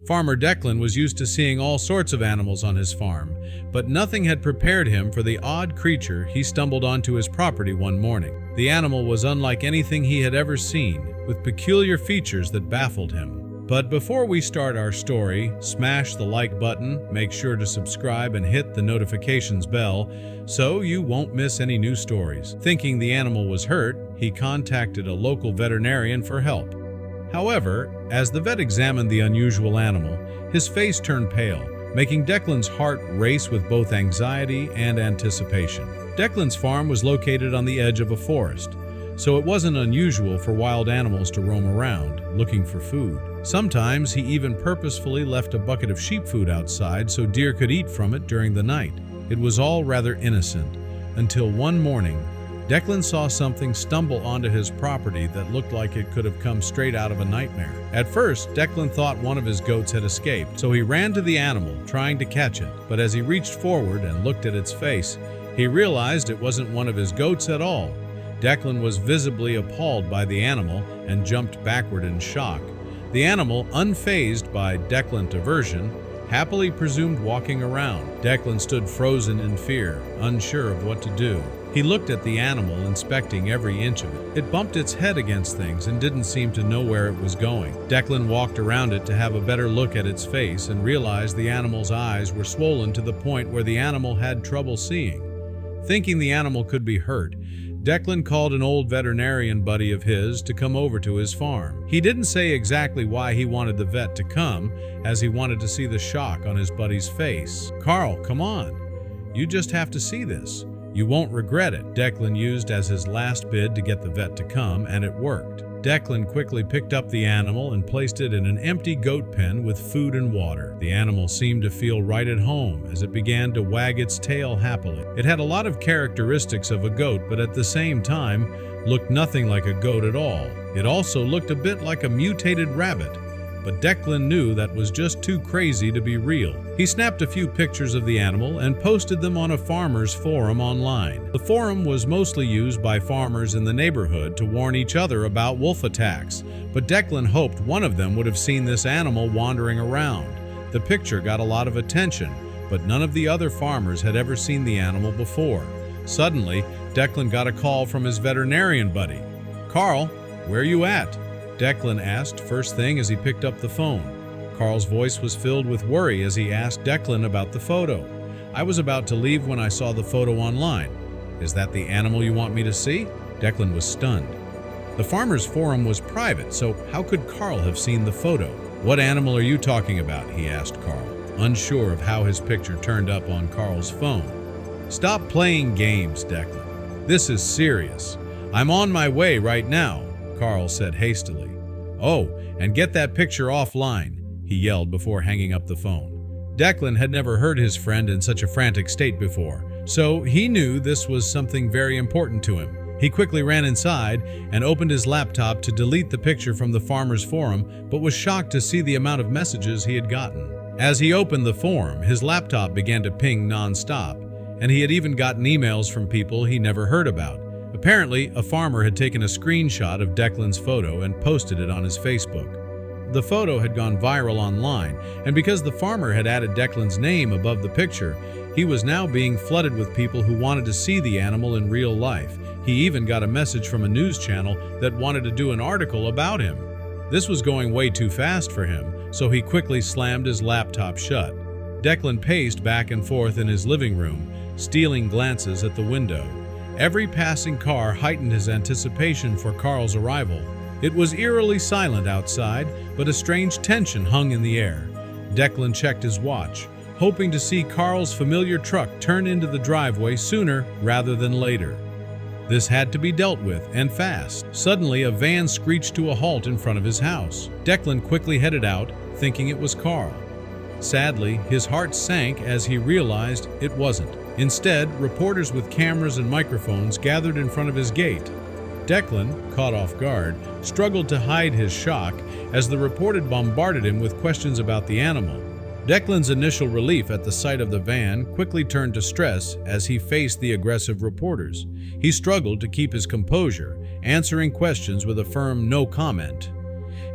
Farmer Declan was used to seeing all sorts of animals on his farm, but nothing had prepared him for the odd creature he stumbled onto his property one morning. The animal was unlike anything he had ever seen, with peculiar features that baffled him. But before we start our story, smash the like button, make sure to subscribe and hit the notifications bell so you won't miss any new stories. Thinking the animal was hurt, he contacted a local veterinarian for help. However, as the vet examined the unusual animal, his face turned pale, making Declan's heart race with both anxiety and anticipation. Declan's farm was located on the edge of a forest, so it wasn't unusual for wild animals to roam around, looking for food. Sometimes he even purposefully left a bucket of sheep food outside so deer could eat from it during the night. It was all rather innocent, until one morning, Declan saw something stumble onto his property that looked like it could have come straight out of a nightmare. At first, Declan thought one of his goats had escaped, so he ran to the animal, trying to catch it. But as he reached forward and looked at its face, he realized it wasn't one of his goats at all. Declan was visibly appalled by the animal and jumped backward in shock. The animal, unfazed by Declan's aversion, happily presumed walking around. Declan stood frozen in fear, unsure of what to do. He looked at the animal, inspecting every inch of it. It bumped its head against things and didn't seem to know where it was going. Declan walked around it to have a better look at its face and realized the animal's eyes were swollen to the point where the animal had trouble seeing. Thinking the animal could be hurt, Declan called an old veterinarian buddy of his to come over to his farm. He didn't say exactly why he wanted the vet to come, as he wanted to see the shock on his buddy's face. "Carl, come on. You just have to see this. You won't regret it," Declan used as his last bid to get the vet to come, and it worked. Declan quickly picked up the animal and placed it in an empty goat pen with food and water. The animal seemed to feel right at home as it began to wag its tail happily. It had a lot of characteristics of a goat, but at the same time looked nothing like a goat at all. It also looked a bit like a mutated rabbit, but Declan knew that was just too crazy to be real. He snapped a few pictures of the animal and posted them on a farmers' forum online. The forum was mostly used by farmers in the neighborhood to warn each other about wolf attacks, but Declan hoped one of them would have seen this animal wandering around. The picture got a lot of attention, but none of the other farmers had ever seen the animal before. Suddenly, Declan got a call from his veterinarian buddy. "Carl, where you at?" Declan asked first thing as he picked up the phone. Carl's voice was filled with worry as he asked Declan about the photo. "I was about to leave when I saw the photo online. Is that the animal you want me to see?" Declan was stunned. The farmers' forum was private, so how could Carl have seen the photo? "What animal are you talking about?" he asked Carl, unsure of how his picture turned up on Carl's phone. "Stop playing games, Declan. This is serious. I'm on my way right now," Carl said hastily. "Oh, and get that picture offline," he yelled before hanging up the phone. Declan had never heard his friend in such a frantic state before, so he knew this was something very important to him. He quickly ran inside and opened his laptop to delete the picture from the farmers' forum, but was shocked to see the amount of messages he had gotten. As he opened the forum, his laptop began to ping non-stop, and he had even gotten emails from people he never heard about. Apparently, a farmer had taken a screenshot of Declan's photo and posted it on his Facebook. The photo had gone viral online, and because the farmer had added Declan's name above the picture, he was now being flooded with people who wanted to see the animal in real life. He even got a message from a news channel that wanted to do an article about him. This was going way too fast for him, so he quickly slammed his laptop shut. Declan paced back and forth in his living room, stealing glances at the window. Every passing car heightened his anticipation for Carl's arrival. It was eerily silent outside, but a strange tension hung in the air. Declan checked his watch, hoping to see Carl's familiar truck turn into the driveway sooner rather than later. This had to be dealt with, and fast. Suddenly, a van screeched to a halt in front of his house. Declan quickly headed out, thinking it was Carl. Sadly, his heart sank as he realized it wasn't. Instead, reporters with cameras and microphones gathered in front of his gate. Declan, caught off guard, struggled to hide his shock as the reporter bombarded him with questions about the animal. Declan's initial relief at the sight of the van quickly turned to stress as he faced the aggressive reporters. He struggled to keep his composure, answering questions with a firm no comment.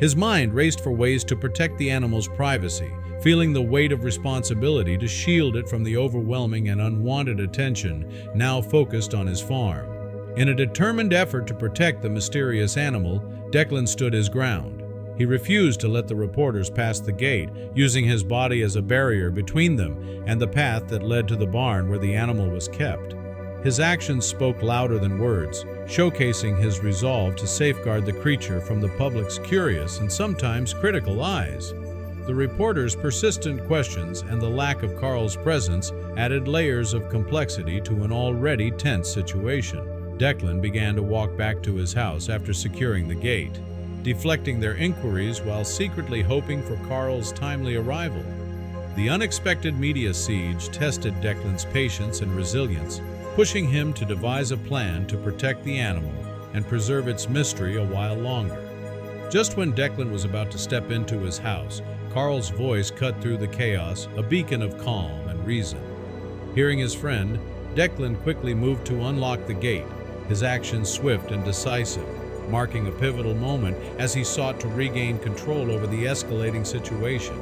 His mind raced for ways to protect the animal's privacy, feeling the weight of responsibility to shield it from the overwhelming and unwanted attention now focused on his farm. In a determined effort to protect the mysterious animal, Declan stood his ground. He refused to let the reporters pass the gate, using his body as a barrier between them and the path that led to the barn where the animal was kept. His actions spoke louder than words, showcasing his resolve to safeguard the creature from the public's curious and sometimes critical eyes. The reporters' persistent questions and the lack of Carl's presence added layers of complexity to an already tense situation. Declan began to walk back to his house after securing the gate, deflecting their inquiries while secretly hoping for Carl's timely arrival. The unexpected media siege tested Declan's patience and resilience, pushing him to devise a plan to protect the animal and preserve its mystery a while longer. Just when Declan was about to step into his house, Carl's voice cut through the chaos, a beacon of calm and reason. Hearing his friend, Declan quickly moved to unlock the gate, his actions swift and decisive, marking a pivotal moment as he sought to regain control over the escalating situation.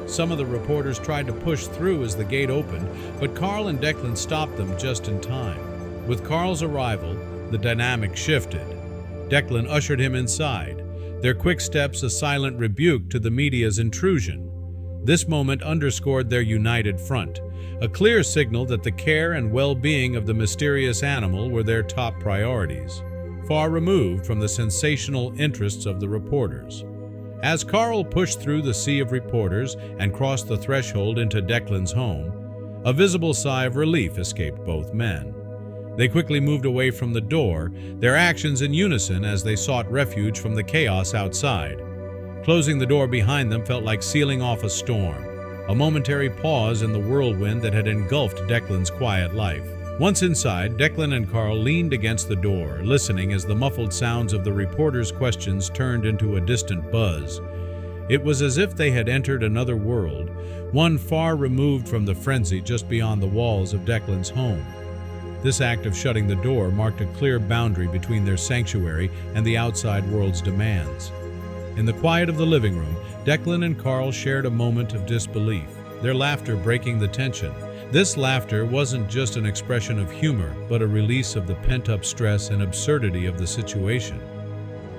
Some of the reporters tried to push through as the gate opened, but Carl and Declan stopped them just in time. With Carl's arrival, the dynamic shifted. Declan ushered him inside, their quick steps a silent rebuke to the media's intrusion. This moment underscored their united front, a clear signal that the care and well-being of the mysterious animal were their top priorities, far removed from the sensational interests of the reporters. As Carl pushed through the sea of reporters and crossed the threshold into Declan's home, a visible sigh of relief escaped both men. They quickly moved away from the door, their actions in unison as they sought refuge from the chaos outside. Closing the door behind them felt like sealing off a storm, a momentary pause in the whirlwind that had engulfed Declan's quiet life. Once inside, Declan and Carl leaned against the door, listening as the muffled sounds of the reporters' questions turned into a distant buzz. It was as if they had entered another world, one far removed from the frenzy just beyond the walls of Declan's home. This act of shutting the door marked a clear boundary between their sanctuary and the outside world's demands. In the quiet of the living room, Declan and Carl shared a moment of disbelief, their laughter breaking the tension. This laughter wasn't just an expression of humor, but a release of the pent-up stress and absurdity of the situation.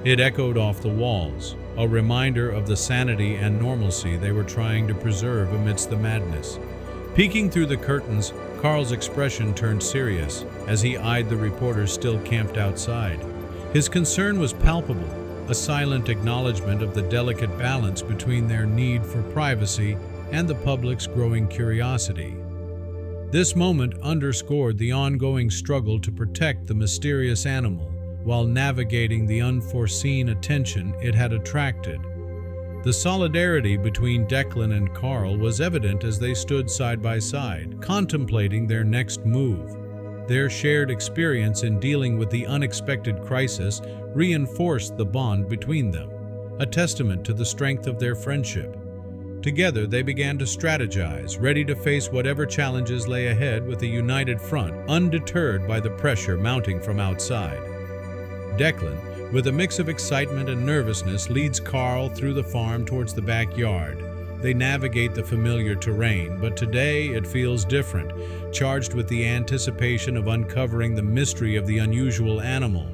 It echoed off the walls, a reminder of the sanity and normalcy they were trying to preserve amidst the madness. Peeking through the curtains, Carl's expression turned serious as he eyed the reporters still camped outside. His concern was palpable, a silent acknowledgement of the delicate balance between their need for privacy and the public's growing curiosity. This moment underscored the ongoing struggle to protect the mysterious animal while navigating the unforeseen attention it had attracted. The solidarity between Declan and Carl was evident as they stood side by side, contemplating their next move. Their shared experience in dealing with the unexpected crisis reinforced the bond between them, a testament to the strength of their friendship. Together, they began to strategize, ready to face whatever challenges lay ahead with a united front, undeterred by the pressure mounting from outside. Declan, with a mix of excitement and nervousness, leads Carl through the farm towards the backyard. They navigate the familiar terrain, but today it feels different, charged with the anticipation of uncovering the mystery of the unusual animal.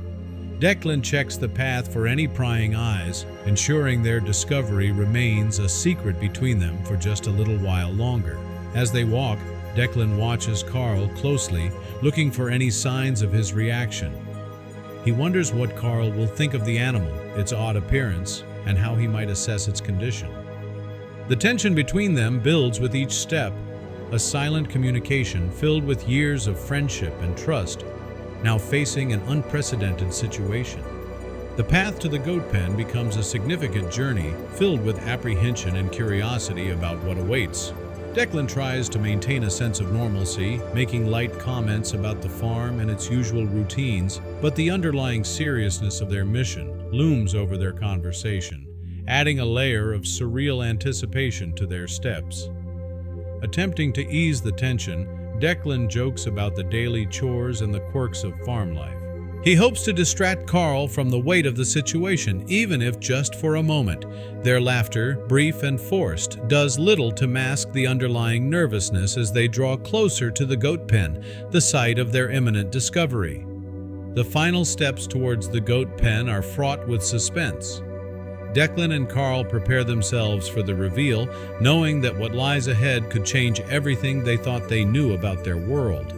Declan checks the path for any prying eyes, ensuring their discovery remains a secret between them for just a little while longer. As they walk, Declan watches Carl closely, looking for any signs of his reaction. He wonders what Carl will think of the animal, its odd appearance, and how he might assess its condition. The tension between them builds with each step, a silent communication filled with years of friendship and trust, now facing an unprecedented situation. The path to the goat pen becomes a significant journey filled with apprehension and curiosity about what awaits. Declan tries to maintain a sense of normalcy, making light comments about the farm and its usual routines, but the underlying seriousness of their mission looms over their conversation, adding a layer of surreal anticipation to their steps. Attempting to ease the tension, Declan jokes about the daily chores and the quirks of farm life, He hopes to distract Carl from the weight of the situation, even if just for a moment. Their laughter, brief and forced, does little to mask the underlying nervousness as they draw closer to the goat pen, the site of their imminent discovery. The final steps towards the goat pen are fraught with suspense. Declan and Carl prepare themselves for the reveal, knowing that what lies ahead could change everything they thought they knew about their world.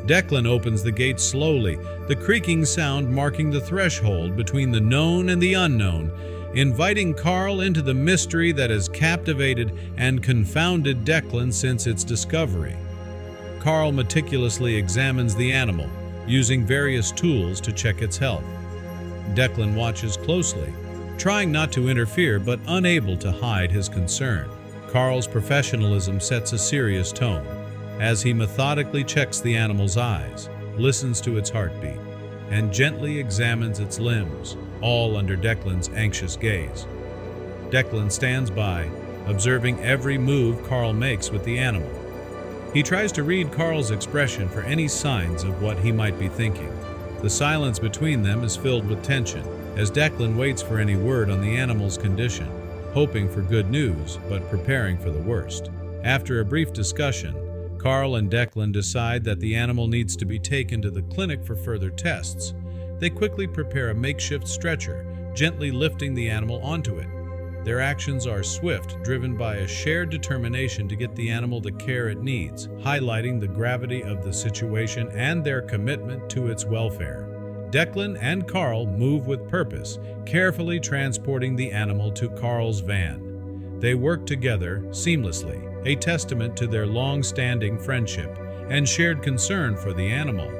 Declan opens the gate slowly, the creaking sound marking the threshold between the known and the unknown, inviting Carl into the mystery that has captivated and confounded Declan since its discovery. Carl meticulously examines the animal, using various tools to check its health. Declan watches closely, trying not to interfere but unable to hide his concern. Carl's professionalism sets a serious tone as he methodically checks the animal's eyes, listens to its heartbeat, and gently examines its limbs, all under Declan's anxious gaze. Declan stands by, observing every move Carl makes with the animal. He tries to read Carl's expression for any signs of what he might be thinking. The silence between them is filled with tension, as Declan waits for any word on the animal's condition, hoping for good news but preparing for the worst. After a brief discussion, Carl and Declan decide that the animal needs to be taken to the clinic for further tests. They quickly prepare a makeshift stretcher, gently lifting the animal onto it. Their actions are swift, driven by a shared determination to get the animal the care it needs, highlighting the gravity of the situation and their commitment to its welfare. Declan and Carl move with purpose, carefully transporting the animal to Carl's van. They work together seamlessly, a testament to their long-standing friendship and shared concern for the animal.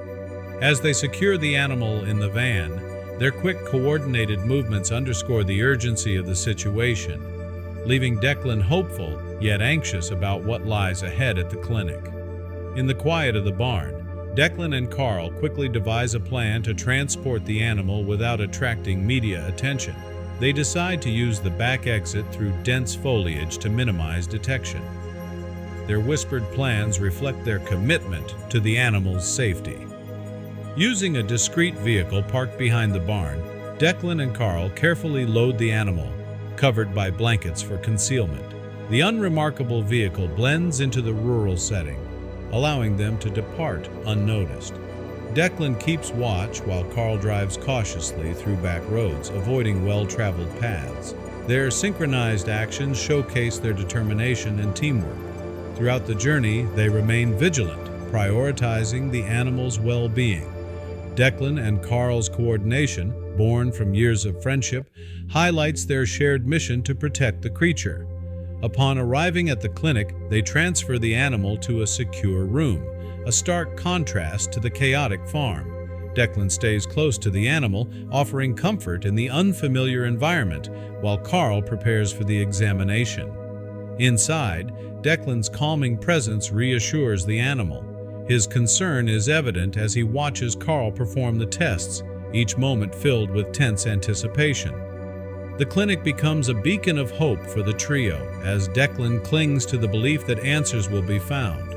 As they secure the animal in the van, their quick, coordinated movements underscore the urgency of the situation, leaving Declan hopeful yet anxious about what lies ahead at the clinic. In the quiet of the barn, Declan and Carl quickly devise a plan to transport the animal without attracting media attention. They decide to use the back exit through dense foliage to minimize detection. Their whispered plans reflect their commitment to the animal's safety. Using a discreet vehicle parked behind the barn, Declan and Carl carefully load the animal, covered by blankets for concealment. The unremarkable vehicle blends into the rural setting, allowing them to depart unnoticed. Declan keeps watch while Carl drives cautiously through back roads, avoiding well-traveled paths. Their synchronized actions showcase their determination and teamwork. Throughout the journey, they remain vigilant, prioritizing the animal's well-being. Declan and Carl's coordination, born from years of friendship, highlights their shared mission to protect the creature. Upon arriving at the clinic, they transfer the animal to a secure room, a stark contrast to the chaotic farm. Declan stays close to the animal, offering comfort in the unfamiliar environment, while Carl prepares for the examination. Inside, Declan's calming presence reassures the animal. His concern is evident as he watches Carl perform the tests, each moment filled with tense anticipation. The clinic becomes a beacon of hope for the trio as Declan clings to the belief that answers will be found.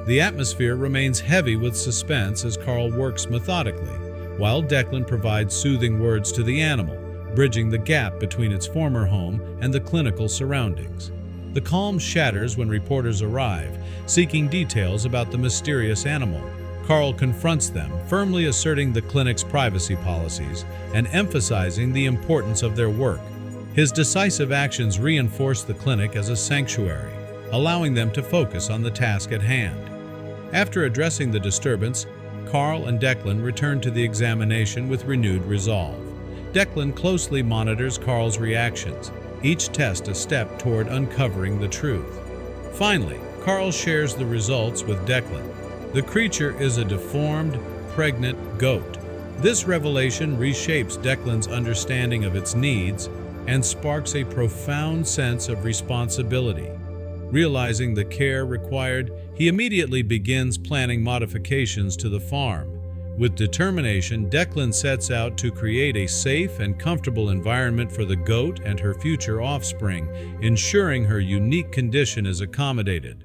The atmosphere remains heavy with suspense as Carl works methodically, while Declan provides soothing words to the animal, bridging the gap between its former home and the clinical surroundings. The calm shatters when reporters arrive, seeking details about the mysterious animal. Carl confronts them, firmly asserting the clinic's privacy policies and emphasizing the importance of their work. His decisive actions reinforce the clinic as a sanctuary, allowing them to focus on the task at hand. After addressing the disturbance, Carl and Declan return to the examination with renewed resolve. Declan closely monitors Carl's reactions, each test a step toward uncovering the truth. Finally, Carl shares the results with Declan. The creature is a deformed, pregnant goat. This revelation reshapes Declan's understanding of its needs and sparks a profound sense of responsibility. Realizing the care required, he immediately begins planning modifications to the farm. With determination, Declan sets out to create a safe and comfortable environment for the goat and her future offspring, ensuring her unique condition is accommodated.